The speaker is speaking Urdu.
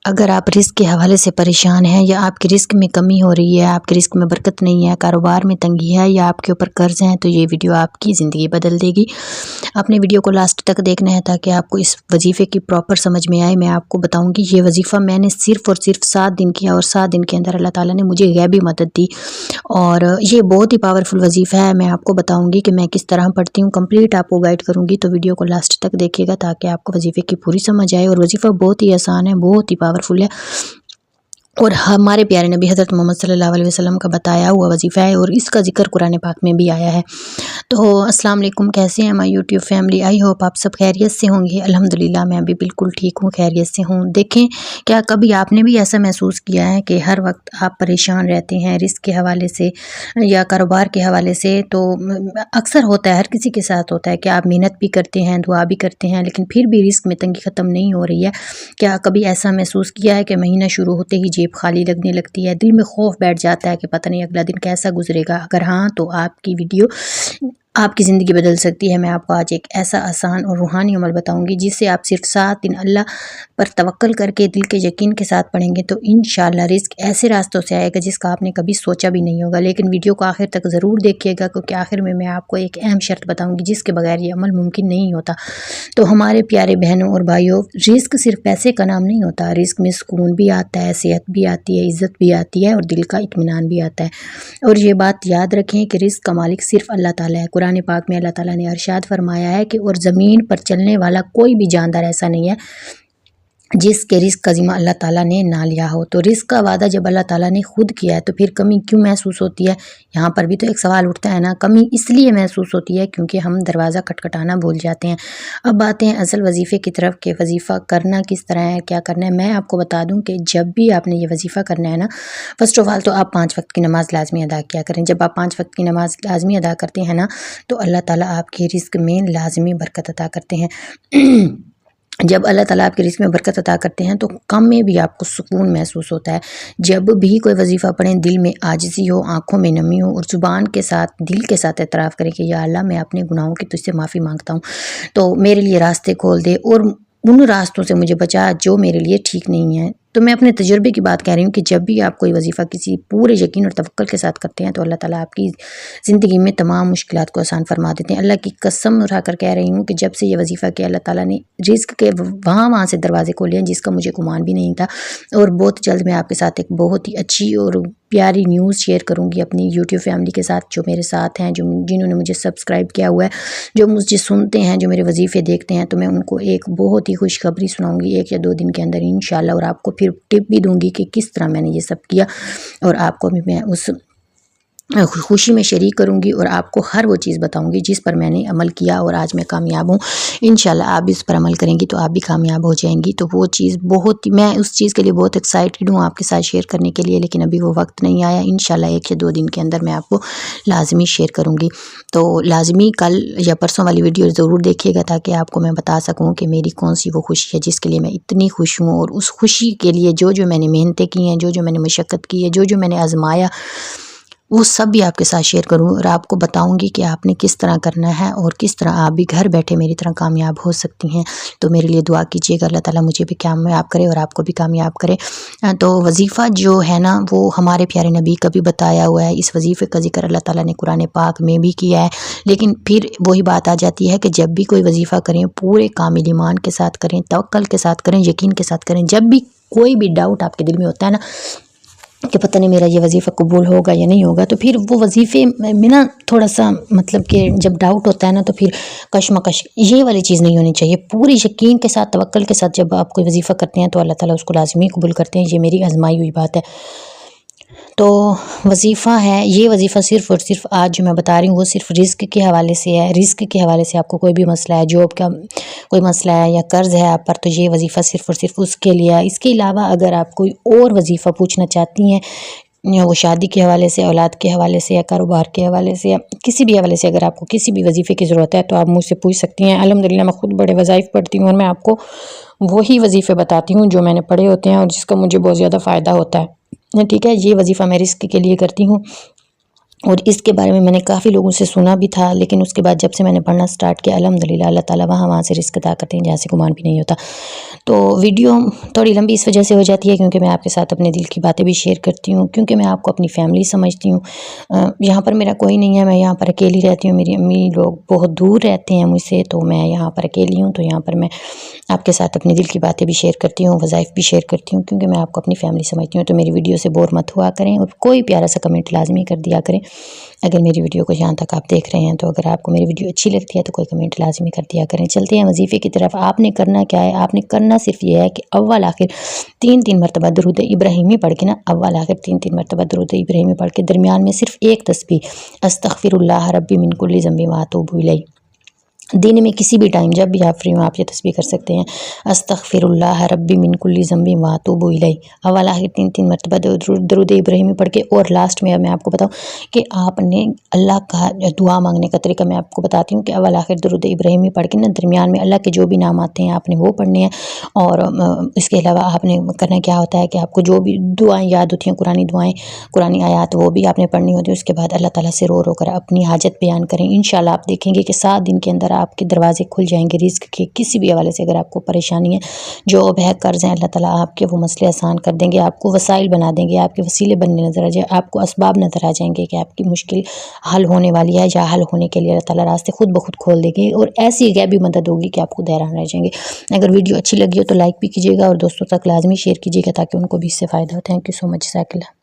اگر آپ رزق کے حوالے سے پریشان ہیں یا آپ کے رزق میں کمی ہو رہی ہے، آپ کے رزق میں برکت نہیں ہے، کاروبار میں تنگی ہے یا آپ کے اوپر قرض ہیں، تو یہ ویڈیو آپ کی زندگی بدل دے گی۔ اپنے ویڈیو کو لاسٹ تک دیکھنا ہے تاکہ آپ کو اس وظیفے کی پراپر سمجھ میں آئے۔ میں آپ کو بتاؤں گی یہ وظیفہ میں نے صرف اور صرف 7 دن کیا، اور 7 دن کے اندر اللہ تعالیٰ نے مجھے غیبی مدد دی، اور یہ بہت ہی پاورفل وظیفہ ہے۔ میں آپ کو بتاؤں گی کہ میں کس طرح پڑھتی ہوں، کمپلیٹ آپ کو گائیڈ کروں گی، تو ویڈیو کو لاسٹ تک دیکھیے گا تاکہ آپ کو وظیفے کی پوری سمجھ آئے۔ اور وظیفہ بہت ہی آسان ہے، بہت ہی پاورفل ہے، اور ہمارے پیارے نبی حضرت محمد صلی اللہ علیہ وسلم کا بتایا ہوا وظیفہ ہے، اور اس کا ذکر قرآن پاک میں بھی آیا ہے۔ تو السلام علیکم، کیسے ہیں ہماری یوٹیوب فیملی؟ آئی ہوپ آپ سب خیریت سے ہوں گے۔ الحمدللہ میں بھی بالکل ٹھیک ہوں، خیریت سے ہوں۔ دیکھیں، کیا کبھی آپ نے بھی ایسا محسوس کیا ہے کہ ہر وقت آپ پریشان رہتے ہیں رزق کے حوالے سے یا کاروبار کے حوالے سے؟ تو اکثر ہوتا ہے، ہر کسی کے ساتھ ہوتا ہے کہ آپ محنت بھی کرتے ہیں، دعا بھی کرتے ہیں، لیکن پھر بھی رزق میں تنگی ختم نہیں ہو رہی ہے۔ کیا کبھی ایسا محسوس کیا ہے کہ مہینہ شروع ہوتے ہی جیب خالی لگنے لگتی ہے، دل میں خوف بیٹھ جاتا ہے کہ پتہ نہیں اگلا دن کیسا گزرے گا؟ اگر ہاں تو آپ کی ویڈیو آپ کی زندگی بدل سکتی ہے۔ میں آپ کو آج ایک ایسا آسان اور روحانی عمل بتاؤں گی جس سے آپ صرف 7 دن اللہ پر توکل کر کے دل کے یقین کے ساتھ پڑھیں گے تو انشاءاللہ رزق ایسے راستوں سے آئے گا جس کا آپ نے کبھی سوچا بھی نہیں ہوگا۔ لیکن ویڈیو کو آخر تک ضرور دیکھیے گا، کیونکہ آخر میں آپ کو ایک اہم شرط بتاؤں گی جس کے بغیر یہ عمل ممکن نہیں ہوتا۔ تو ہمارے پیارے بہنوں اور بھائیوں، رزق صرف پیسے کا نام نہیں ہوتا، رزق میں سکون بھی آتا ہے، صحت بھی آتی ہے، عزت بھی آتی ہے، اور دل کا اطمینان بھی آتا ہے۔ اور یہ بات یاد رکھیں کہ رزق کا مالک صرف اللہ تعالیٰ ہے۔ قرآن پاک میں اللہ تعالیٰ نے ارشاد فرمایا ہے کہ اور زمین پر چلنے والا کوئی بھی جاندار ایسا نہیں ہے جس کے رزق کا ذمہ اللہ تعالیٰ نے نہ لیا ہو۔ تو رزق کا وعدہ جب اللہ تعالیٰ نے خود کیا ہے تو پھر کمی کیوں محسوس ہوتی ہے؟ یہاں پر بھی تو ایک سوال اٹھتا ہے نا، کمی اس لیے محسوس ہوتی ہے کیونکہ ہم دروازہ کھٹکھٹانا بھول جاتے ہیں۔ اب آتے ہیں اصل وظیفے کی طرف کہ وظیفہ کرنا کس طرح ہے، کیا کرنا ہے۔ میں آپ کو بتا دوں کہ جب بھی آپ نے یہ وظیفہ کرنا ہے نا، فرسٹ آف آل تو آپ 5 وقت کی نماز لازمی ادا کیا کریں۔ جب آپ 5 وقت کی نماز لازمی ادا کرتے ہیں نا تو اللہ تعالیٰ آپ کے رزق میں لازمی برکت عطا کرتے ہیں۔ جب اللہ تعالیٰ آپ کے رزق میں برکت عطا کرتے ہیں تو کم میں بھی آپ کو سکون محسوس ہوتا ہے۔ جب بھی کوئی وظیفہ پڑھیں، دل میں عاجزی ہو، آنکھوں میں نمی ہو، اور زبان کے ساتھ دل کے ساتھ اعتراف کریں کہ یا اللہ میں اپنے گناہوں کی تجھ سے معافی مانگتا ہوں، تو میرے لیے راستے کھول دے اور ان راستوں سے مجھے بچا جو میرے لیے ٹھیک نہیں ہیں۔ تو میں اپنے تجربے کی بات کہہ رہی ہوں کہ جب بھی آپ کوئی وظیفہ کسی پورے یقین اور توکل کے ساتھ کرتے ہیں تو اللہ تعالیٰ آپ کی زندگی میں تمام مشکلات کو آسان فرما دیتے ہیں۔ اللہ کی قسم اٹھا کر کہہ رہی ہوں کہ جب سے یہ وظیفہ کیا، اللہ تعالیٰ نے رزق کے وہاں سے دروازے کھولے ہیں جس کا مجھے گمان بھی نہیں تھا۔ اور بہت جلد میں آپ کے ساتھ ایک بہت ہی اچھی اور پیاری نیوز شیئر کروں گی اپنی یوٹیوب فیملی کے ساتھ جو میرے ساتھ ہیں، جنہوں نے مجھے سبسکرائب کیا ہوا ہے، جو مجھے سنتے ہیں، جو میرے وظیفے دیکھتے ہیں، تو میں ان کو ایک بہت ہی خوشخبری سناؤں گی 1 یا 2 دن کے اندر انشاءاللہ، اور آپ کو پھر ٹپ بھی دوں گی کہ کس طرح میں نے یہ سب کیا، اور آپ کو بھی میں اس خوشی میں شریک کروں گی اور آپ کو ہر وہ چیز بتاؤں گی جس پر میں نے عمل کیا اور آج میں کامیاب ہوں۔ انشاءاللہ آپ بھی اس پر عمل کریں گی تو آپ بھی کامیاب ہو جائیں گی۔ تو وہ چیز میں اس چیز کے لیے بہت ایکسائٹڈ ہوں آپ کے ساتھ شیئر کرنے کے لیے، لیکن ابھی وہ وقت نہیں آیا۔ انشاءاللہ 1 یا 2 دن کے اندر میں آپ کو لازمی شیئر کروں گی۔ تو لازمی کل یا پرسوں والی ویڈیو ضرور دیکھیے گا تاکہ آپ کو میں بتا سکوں کہ میری کون سی وہ خوشی ہے جس کے لیے میں اتنی خوش ہوں، اور اس خوشی کے لیے جو میں نے محنتیں کی ہیں، جو میں نے مشقت کی ہے، جو میں نے آزمایا، وہ سب بھی آپ کے ساتھ شیئر کروں اور آپ کو بتاؤں گی کہ آپ نے کس طرح کرنا ہے اور کس طرح آپ بھی گھر بیٹھے میری طرح کامیاب ہو سکتی ہیں۔ تو میرے لیے دعا کیجیے گا، اللہ تعالیٰ مجھے بھی کامیاب کرے اور آپ کو بھی کامیاب کرے۔ تو وظیفہ جو ہے نا وہ ہمارے پیارے نبی کا بھی بتایا ہوا ہے، اس وظیفے کا ذکر اللہ تعالیٰ نے قرآن پاک میں بھی کیا ہے، لیکن پھر وہی بات آ جاتی ہے کہ جب بھی کوئی وظیفہ کریں پورے کامل ایمان کے ساتھ کریں، توکل کے ساتھ کریں، یقین کے ساتھ کریں۔ جب بھی کوئی بھی ڈاؤٹ آپ کے دل میں ہوتا ہے نا کہ پتہ نہیں میرا یہ وظیفہ قبول ہوگا یا نہیں ہوگا، تو پھر وہ وظیفے میں نا تھوڑا سا مطلب کہ جب ڈاؤٹ ہوتا ہے نا تو پھر کشمکش یہ والی چیز نہیں ہونی چاہیے۔ پوری یقین کے ساتھ، توکل کے ساتھ جب آپ کوئی وظیفہ کرتے ہیں تو اللہ تعالیٰ اس کو لازمی قبول کرتے ہیں۔ یہ میری آزمائی ہوئی بات ہے۔ تو وظیفہ ہے، یہ وظیفہ صرف اور صرف آج جو میں بتا رہی ہوں وہ صرف رزق کے حوالے سے ہے۔ رزق کے حوالے سے آپ کو کوئی بھی مسئلہ ہے، جاب کا کوئی مسئلہ ہے یا قرض ہے آپ پر، تو یہ وظیفہ صرف اور صرف اس کے لیے ہے۔ اس کے علاوہ اگر آپ کوئی اور وظیفہ پوچھنا چاہتی ہیں، وہ شادی کے حوالے سے، اولاد کے حوالے سے، یا کاروبار کے حوالے سے، یا کسی بھی حوالے سے، اگر آپ کو کسی بھی وظیفے کی ضرورت ہے تو آپ مجھ سے پوچھ سکتی ہیں۔ الحمدللہ میں خود بڑے وظائف پڑھتی ہوں اور میں آپ کو وہی وظیفے بتاتی ہوں جو میں نے پڑھے ہوتے ہیں اور جس کا مجھے بہت زیادہ فائدہ ہوتا ہے۔ ٹھیک ہے، یہ وظیفہ میں رزق کے لیے کرتی ہوں اور اس کے بارے میں نے کافی لوگوں سے سنا بھی تھا، لیکن اس کے بعد جب سے میں نے پڑھنا سٹارٹ کیا الحمدللہ اللہ تعالیٰ وہاں سے رزق عطا کرتے ہیں جہاں سے گمان بھی نہیں ہوتا۔ تو ویڈیو تھوڑی لمبی اس وجہ سے ہو جاتی ہے کیونکہ میں آپ کے ساتھ اپنے دل کی باتیں بھی شیئر کرتی ہوں، کیونکہ میں آپ کو اپنی فیملی سمجھتی ہوں۔ یہاں پر میرا کوئی نہیں ہے، میں یہاں پر اکیلی رہتی ہوں، میری امی لوگ بہت دور رہتے ہیں مجھ سے، تو میں یہاں پر اکیلی ہوں، تو یہاں پر میں آپ کے ساتھ اپنے دل کی باتیں بھی شیئر کرتی ہوں، وظائف بھی شیئر کرتی ہوں، کیونکہ میں آپ کو اپنی فیملی سمجھتی ہوں۔ تو میری ویڈیو سے بور مت ہوا کریں اور کوئی پیارا سا کمنٹ لازمی کر دیا کریں اگر میری ویڈیو کو یہاں تک آپ دیکھ رہے ہیں، تو اگر آپ کو میری ویڈیو اچھی لگتی ہے تو کوئی کمنٹ لازمی کر دیا کریں۔ چلتے ہیں وظیفے کی طرف۔ آپ نے کرنا کیا ہے؟ آپ نے کرنا صرف یہ ہے کہ اول آخر 3 مرتبہ درود ابراہیمی پڑھ کے نا، اول آخر 3 مرتبہ درود ابراہیمی پڑھ کے درمیان میں صرف ایک تسبیح استغفر اللہ ربی من کل ذنب واتوب الیہ، دن میں کسی بھی ٹائم جب بھی آپ فری ہوں آپ یہ تسبیح کر سکتے ہیں، استغفر اللہ ربی من کل ذنب واتوب الیہ، اول آخر 3 مرتبہ درود ابراہیمی پڑھ کے، اور لاسٹ میں میں آپ کو بتاؤں کہ آپ نے اللہ کا دعا مانگنے کا طریقہ میں آپ کو بتاتی ہوں کہ اول آخر درود ابراہیمی پڑھ کے نا، درمیان میں اللہ کے جو بھی نام آتے ہیں آپ نے وہ پڑھنے ہیں، اور اس کے علاوہ آپ نے کرنا کیا ہوتا ہے کہ آپ کو جو بھی دعائیں یاد ہوتی ہیں، قرآنی دعائیں، قرآنی آیات، وہ بھی آپ نے پڑھنی ہوتی ہے۔ اس کے بعد اللہ تعالیٰ سے رو رو کر اپنی حاجت بیان کریں، انشاءاللہ آپ دیکھیں گے کہ 7 دن کے اندر آپ کے دروازے کھل جائیں گے رزق کے، کسی بھی حوالے سے اگر آپ کو پریشانی ہے، جو ہے قرض ہیں، اللہ تعالیٰ آپ کے وہ مسئلے آسان کر دیں گے، آپ کو وسائل بنا دیں گے، آپ کے وسیلے بننے نظر آ جائیں، آپ کو اسباب نظر آ جائیں گے کہ آپ کی مشکل حل ہونے والی ہے، یا حل ہونے کے لیے اللہ تعالیٰ راستے خود بخود کھول دیں گے، اور ایسی غیبی مدد ہوگی کہ آپ کو حیران رہ جائیں گے۔ اگر ویڈیو اچھی لگی ہو تو لائک بھی کیجیے گا اور دوستوں تک لازمی شیئر کیجیے گا تاکہ ان کو بھی اس سے فائدہ ہو۔ تھینک یو سو مچ، جزاک اللہ۔